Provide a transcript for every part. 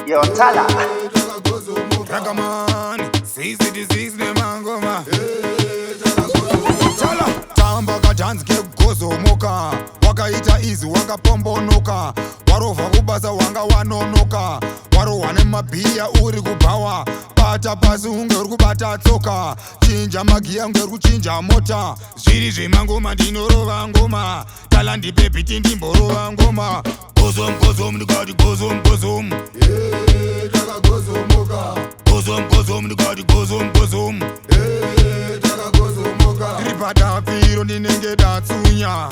Yo, TaLA. Raggaman, 666 nemangoma. TaLA, tamba kadance ke Gozomuka. Wakaita izi wakapombonoka. Warova kubasa wanga wanonoka. Warohwa nemabhiya uri kubhawa. Bata pasi unge uri kubata tsoka. Chinja magiya unge uri kuchinja mota. Zviri zvemangoma ndinorova ngoma. TaLA ndipe biti ndimborova ngoma. Gozomu, Gozomu, ndikati Gozomu, Gozomu. Gozomu, ndikati Gozomu, Gozomu. Ndiri padapiro ndinenge datsunya.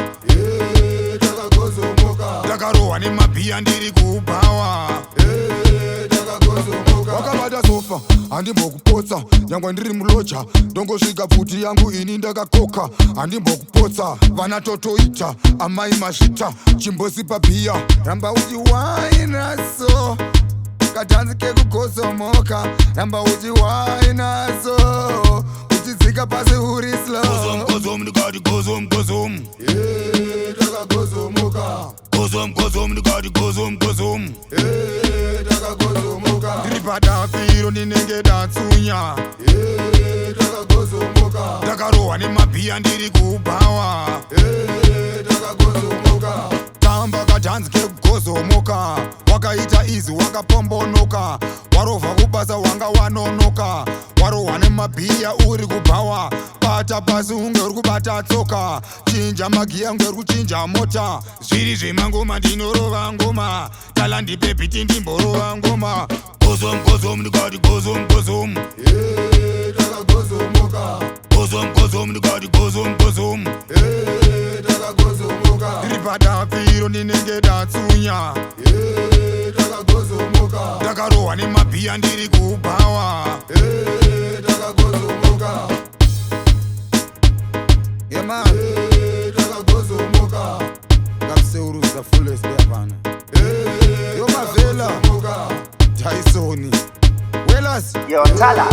Ndakarohwa nemabhiya ndiri kubhawa. Wakabata sofa handimbokupotsa nyangwe ndiri muloja ndongosvika bvute yangu ini ndakakoka handimbokupotsa vana totoita amai mazvita chimbosipa bhiya ramba uchi wainaso kadhanzi kekugozomoka ramba uchi wainaso uchidzika pasi uri slow. Gozomu, ndikati Gozomu, Gozomu. Gozomu, ndikati Gozomu, Gozomu. Ndiri padapiro ndinenge datsunya. Ndakarohwa nemabhiya ndiri kubhawa. Tamba kadhanzi kekugozomoka. Wakaita izi wakapombonoka. Warovha kubasa wanga wanonoka. Warohwa nemabhiya uri kubhawa. Bata pasi unge uri kubata tsoka. Chinja magiya unge uri kuchinja mota. Zviri zvemangoma ndinorova ngoma. TaLA ndipe biti ndimborova ngoma. Gozomu, Gozomu, ndikati Gozomu, Gozomu. Gozomu, ndikati Gozomu, Gozomu. Ndiri padapiro ndinenge datsunya. Ndakarohwa nemabhiya ndiri kubhawa. Yeah man, Kapseuruza fullest there man. Yo mavela, Tysoni, Wellas. Yo, TaLA.